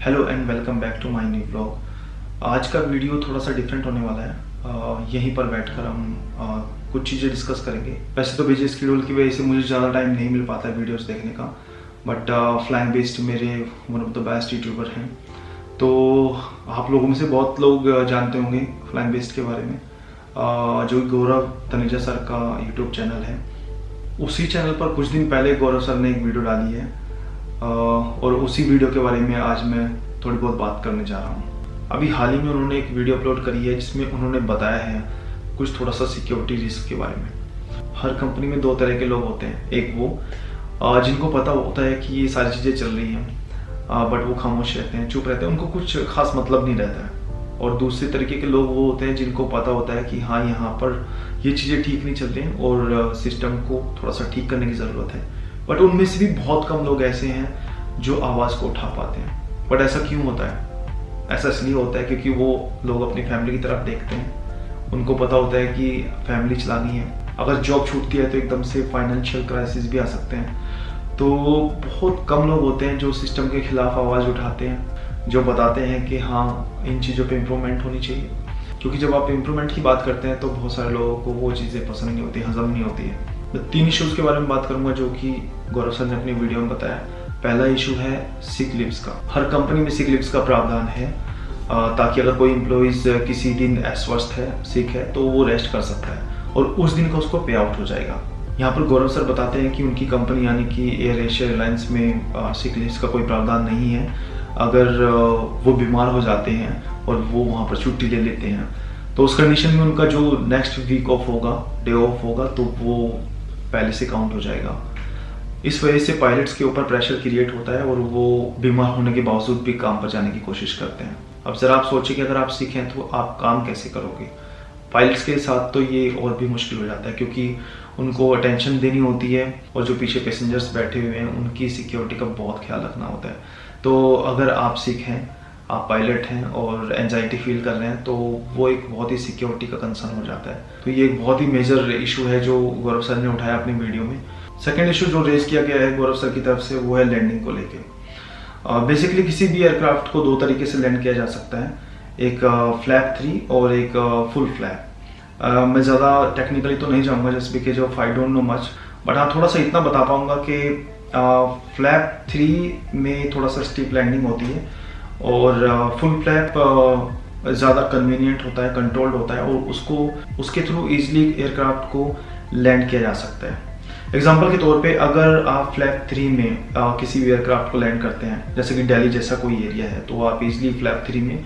Hello and welcome back to my new blog. आज का video थोड़ा सा डिफरेंट होने वाला है। यहीं पर बैठकर हम कुछ चीज़ें डिस्कस करेंगे। वैसे तो बिजी शेड्यूल की वजह से मुझे ज़्यादा टाइम नहीं मिल पाता है वीडियोस देखने का, बट फ्लाइंग बेस्ड मेरे one of the best YouTuber हैं। तो आप लोगों में से बहुत लोग जानते होंगे फ्लाइंग बेस्ड के बारे में, जो गौरव तनेजा सर का यूट्यूब चैनल है। उसी चैनल पर कुछ दिन पहले गौरव सर ने एक वीडियो डाली है, और उसी वीडियो के बारे में आज मैं थोड़ी बहुत बात करने जा रहा हूँ। अभी हाल ही में उन्होंने एक वीडियो अपलोड करी है जिसमें उन्होंने बताया है कुछ थोड़ा सा सिक्योरिटी रिस्क के बारे में। हर कंपनी में दो तरह के लोग होते हैं। एक वो जिनको पता होता है कि ये सारी चीज़ें चल रही हैं, बट वो खामोश रहते हैं, चुप रहते हैं, उनको कुछ खास मतलब नहीं रहता है। और दूसरे तरीके के लोग वो होते हैं जिनको पता होता है कि हाँ, यहाँ पर ये चीज़ें ठीक नहीं चल रही हैं और सिस्टम को थोड़ा सा ठीक करने की ज़रूरत है। बट उनमें से भी बहुत कम लोग ऐसे हैं जो आवाज़ को उठा पाते हैं। बट ऐसा क्यों होता है? ऐसा इसलिए होता है क्योंकि वो लोग अपनी फैमिली की तरफ देखते हैं। उनको पता होता है कि फैमिली चलानी है। अगर जॉब छूटती है तो एकदम से फाइनेंशियल क्राइसिस भी आ सकते हैं। तो बहुत कम लोग होते हैं जो सिस्टम के खिलाफ आवाज़ उठाते हैं, जो बताते हैं कि हाँ, इन चीज़ों पे इम्प्रूवमेंट होनी चाहिए। क्योंकि जब आप इम्प्रूवमेंट की बात करते हैं तो बहुत सारे लोगों को वो चीज़ें पसंद नहीं होती, हजम नहीं होती है। मैं 3 इश्यूज़ के बारे में बात करूंगा जो कि गौरव सर ने अपनी वीडियो में बताया। पहला इशू है सिक लीव्स का। हर कंपनी में सिक लीव्स का प्रावधान है, ताकि अगर कोई एम्प्लॉइज किसी दिन अस्वस्थ है, सिक है, तो वो रेस्ट कर सकता है और उस दिन का उसको पे आउट हो जाएगा। यहाँ पर गौरव सर बताते हैं कि उनकी कंपनी यानी कि एयर एशिया एयरलाइंस में सिक लीव्स का कोई प्रावधान नहीं है। अगर वो बीमार हो जाते हैं और वो वहाँ पर छुट्टी ले लेते हैं तो उस कंडीशन में उनका जो नेक्स्ट वीक ऑफ होगा, डे ऑफ होगा, तो वो पहले से काउंट हो जाएगा। इस वजह से पायलट्स के ऊपर प्रेशर क्रिएट होता है और वो बीमार होने के बावजूद भी काम पर जाने की कोशिश करते हैं। अब जरा आप सोचिए कि अगर आप सिक हैं तो आप काम कैसे करोगे? पायलट्स के साथ तो ये और भी मुश्किल हो जाता है क्योंकि उनको अटेंशन देनी होती है और जो पीछे पैसेंजर्स बैठे हुए हैं उनकी सिक्योरिटी का बहुत ख्याल रखना होता है। तो अगर आप सिक हैं, आप पायलट हैं और एंजाइटी फील कर रहे हैं, तो वो एक बहुत ही सिक्योरिटी का कंसर्न हो जाता है। तो ये एक बहुत ही मेजर इशू है जो गौरव सर ने उठाया अपनी वीडियो में। सेकेंड इशू जो रेज किया गया है गौरव सर की तरफ से वो है लैंडिंग को लेके। बेसिकली किसी भी एयरक्राफ्ट को दो तरीके से लैंड किया जा सकता है, एक फ्लैप 3 और एक फुल फ्लैप। मैं ज़्यादा टेक्निकली तो नहीं जाऊँगा just because of I don't know much, but हाँ, थोड़ा सा इतना बता पाऊँगा कि फ्लैप 3 में थोड़ा सा स्टीप लैंडिंग होती है और फुल फ्लैप ज़्यादा कन्वीनियंट होता है, कंट्रोल्ड होता है और उसके थ्रू इजीली एयरक्राफ्ट को लैंड किया जा सकता है। एग्जाम्पल के तौर पे अगर आप फ्लैप 3 में किसी भी एयरक्राफ्ट को लैंड करते हैं, जैसे कि दिल्ली जैसा कोई एरिया है, तो आप इजीली फ्लैप 3 में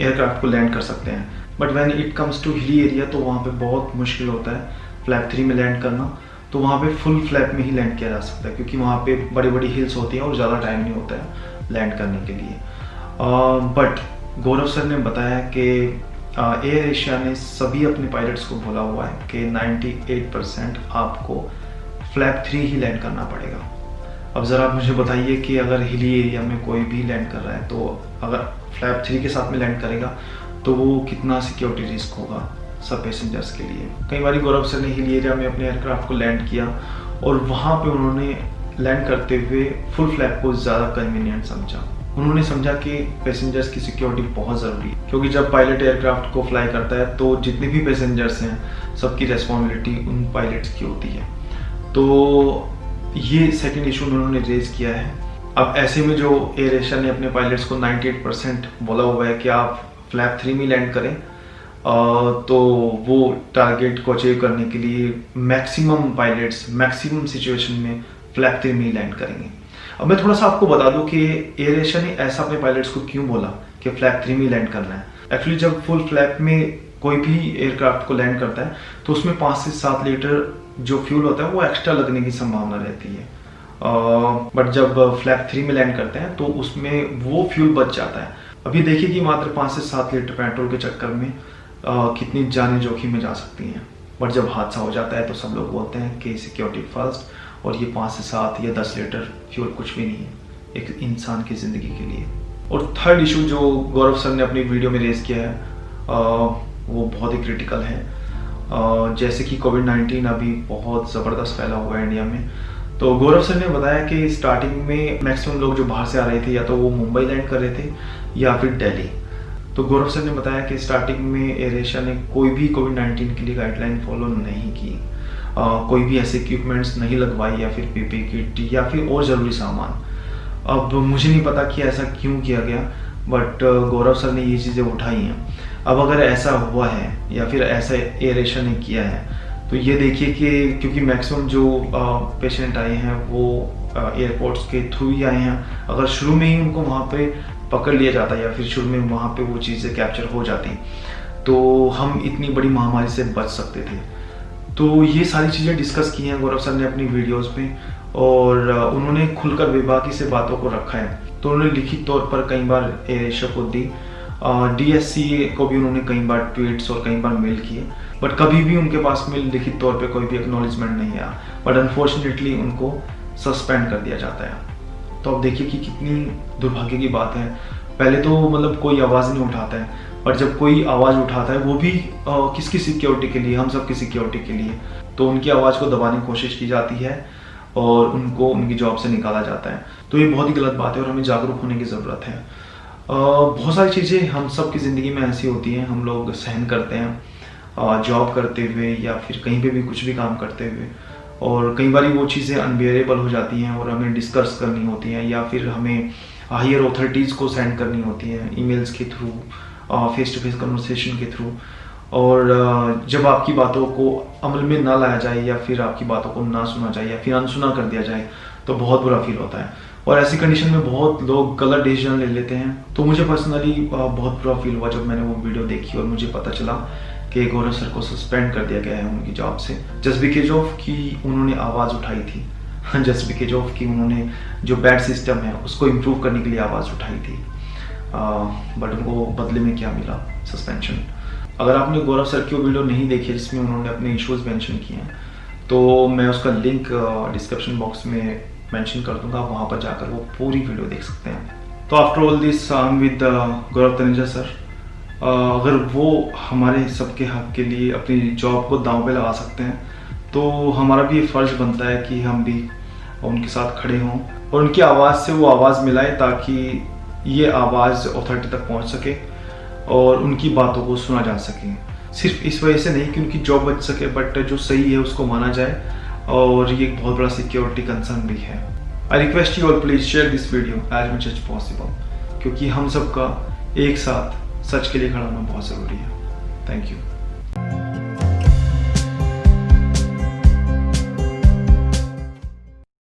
एयरक्राफ्ट को लैंड कर सकते हैं। But when it comes to hilly area तो वहाँ पे बहुत मुश्किल होता है फ्लैप 3 में लैंड करना। तो वहाँ पे फुल फ्लैप में ही लैंड किया जा सकता है क्योंकि वहाँ पे बड़ी बड़ी हिल्स होती हैं और ज़्यादा टाइम नहीं होता है लैंड करने के लिए। बट गौरव सर ने बताया कि एयर एशिया ने सभी अपने पायलट्स को बोला हुआ है कि 98% आपको फ्लैप 3 ही लैंड करना पड़ेगा। अब ज़रा आप मुझे बताइए कि अगर हिली एरिया में कोई भी लैंड कर रहा है तो अगर फ्लैप 3 के साथ में लैंड करेगा तो वो कितना सिक्योरिटी रिस्क होगा सब पैसेंजर्स के लिए। कई बार गौरव सर ने हिली एरिया में अपने एयरक्राफ्ट को लैंड किया और वहाँ पे उन्होंने लैंड करते हुए फुल फ्लैप को ज़्यादा कन्वीनियंट समझा। उन्होंने समझा कि पैसेंजर्स की सिक्योरिटी बहुत ज़रूरी है क्योंकि जब पायलट एयरक्राफ्ट को फ्लाई करता है तो जितने भी पैसेंजर्स हैं सबकी रेस्पॉन्सिबिलिटी उन पायलट्स की होती है। तो ये सेकंड इशू उन्होंने रेज किया है। अब ऐसे में जो एयर एशिया ने अपने पायलट्स को 98% बोला हुआ है कि आप फ्लैप 3 में लैंड करें, तो वो टारगेट को अचीव करने के लिए मैक्सिमम पायलट्स मैक्सिमम सिचुएशन में फ्लैप 3 में ही लैंड करेंगे। अब मैं थोड़ा सा आपको बता दूं कि एयर एशिया ने ऐसा अपने पायलट्स को क्यों बोला कि फ्लैप 3 में लैंड करना है। एक्चुअली जब फुल फ्लैप में कोई भी एयरक्राफ्ट को लैंड करता है तो उसमें 5 से 7 लीटर जो फ्यूल होता है वो एक्स्ट्रा लगने की संभावना रहती है। बट जब फ्लैप 3 में लैंड करते हैं तो उसमें वो फ्यूल बच जाता है। अभी देखिए कि मात्र 5 से 7 लीटर पेट्रोल के चक्कर में कितनी जानें जोखिम में जा सकती हैं। बट जब हादसा हो जाता है तो सब लोग बोलते हैं कि सिक्योरिटी फर्स्ट, और ये 5 से 7 या 10 लीटर फ्यूल कुछ भी नहीं है एक इंसान की ज़िंदगी के लिए। और थर्ड इशू जो गौरव सर ने अपनी वीडियो में रेज किया है वो बहुत ही क्रिटिकल है। जैसे कि कोविड-19 अभी बहुत ज़बरदस्त फैला हुआ है इंडिया में, तो गौरव सर ने बताया कि स्टार्टिंग में मैक्सिमम लोग जो बाहर से आ रहे थे या तो वो मुंबई लैंड कर रहे थे या फिर दिल्ली। तो गौरव सर ने बताया कि स्टार्टिंग में एयर एशिया ने कोई भी कोविड-19 के लिए गाइडलाइन फॉलो नहीं की, कोई भी ऐसे इक्विपमेंट्स नहीं लगवाई या फिर पीपी किट या फिर और ज़रूरी सामान। अब मुझे नहीं पता कि ऐसा क्यों किया गया, बट गौरव सर ने ये चीज़ें उठाई हैं। अब अगर ऐसा हुआ है या फिर ऐसा एयर एशिया ने किया है तो ये देखिए कि क्योंकि मैक्सिमम जो पेशेंट आए हैं वो एयरपोर्ट्स के थ्रू ही आए हैं, अगर शुरू में ही उनको वहाँ पे पकड़ लिया जाता या फिर शुरू में वहाँ पे वो चीज़ें कैप्चर हो जाती तो हम इतनी बड़ी महामारी से बच सकते थे। तो ये सारी चीज़ें डिस्कस की हैं गौरव सर ने अपनी वीडियोस में, और उन्होंने खुलकर बेबाकी से बातों को रखा है। तो उन्होंने लिखित तौर पर कई बार एयर एशिया को दी, DSCA को भी उन्होंने कई बार ट्वीट्स और कई बार मेल किए, बट कभी भी उनके पास में लिखित तौर पे कोई भी एक्नॉलेजमेंट नहीं आया, बट अनफॉर्चुनेटली उनको सस्पेंड कर दिया जाता है। तो अब देखिए कि कितनी दुर्भाग्य की बात है। पहले तो मतलब कोई आवाज़ नहीं उठाता है, पर जब कोई आवाज़ उठाता है वो भी किसकी सिक्योरिटी के लिए, हम सब की सिक्योरिटी के लिए, तो उनकी आवाज़ को दबाने की कोशिश की जाती है और उनको उनकी जॉब से निकाला जाता है। तो ये बहुत ही गलत बात है और हमें जागरूक होने की ज़रूरत है। बहुत सारी चीज़ें हम सब की ज़िंदगी में ऐसी होती हैं, हम लोग सहन करते हैं जॉब करते हुए या फिर कहीं पे भी कुछ भी काम करते हुए, और कई बार वो चीज़ें अनबियरेबल हो जाती हैं और हमें डिस्कस करनी होती हैं या फिर हमें हायर अथॉरिटीज़ को सेंड करनी होती हैं ईमेल्स के through, face to face conversation के थ्रू। और जब आपकी बातों को अमल में ना लाया जाए या फिर आपकी बातों को ना सुना जाए या फिर अनसुना कर दिया जाए तो बहुत बुरा फील होता है, और ऐसी कंडीशन में बहुत लोग गलत डिसीजन ले लेते हैं। तो मुझे पर्सनली बहुत बुरा फील हुआ जब मैंने वो वीडियो देखी और मुझे पता चला कि गौरव सर को सस्पेंड कर दिया गया है उनकी जॉब से, जस्ट बिकॉज ऑफ कि उन्होंने आवाज़ उठाई थी, जस्ट बिकॉज ऑफ कि उन्होंने जो बैड सिस्टम है उसको इम्प्रूव करने के लिए आवाज़ उठाई थी। बट उनको बदले में क्या मिला? सस्पेंशन। अगर आपने गौरव सर की वो वीडियो नहीं देखी जिसमें उन्होंने अपने इश्यूज मेंशन किए हैं तो मैं उसका लिंक डिस्क्रिप्शन बॉक्स में मेंशन कर दूंगा, आप वहाँ पर जाकर वो पूरी वीडियो देख सकते हैं। तो after all this I am with Gaurav Taneja sir. अगर वो हमारे सबके हक के लिए अपनी जॉब को दांव पे लगा सकते हैं तो हमारा भी ये फ़र्ज़ बनता है कि हम भी उनके साथ खड़े हों और उनकी आवाज़ से वो आवाज़ मिलाएं ताकि ये आवाज़ अथॉरिटी तक पहुंच सके और उनकी बातों को सुना जा सके। सिर्फ इस वजह से नहीं कि उनकी जॉब बच सके, बट जो सही है उसको माना जाए, और ये एक बहुत बड़ा सिक्योरिटी कंसर्न भी है। I request you all please share this video as much as possible, क्योंकि हम सबका एक साथ सच के लिए खड़ा होना बहुत ज़रूरी है। Thank you.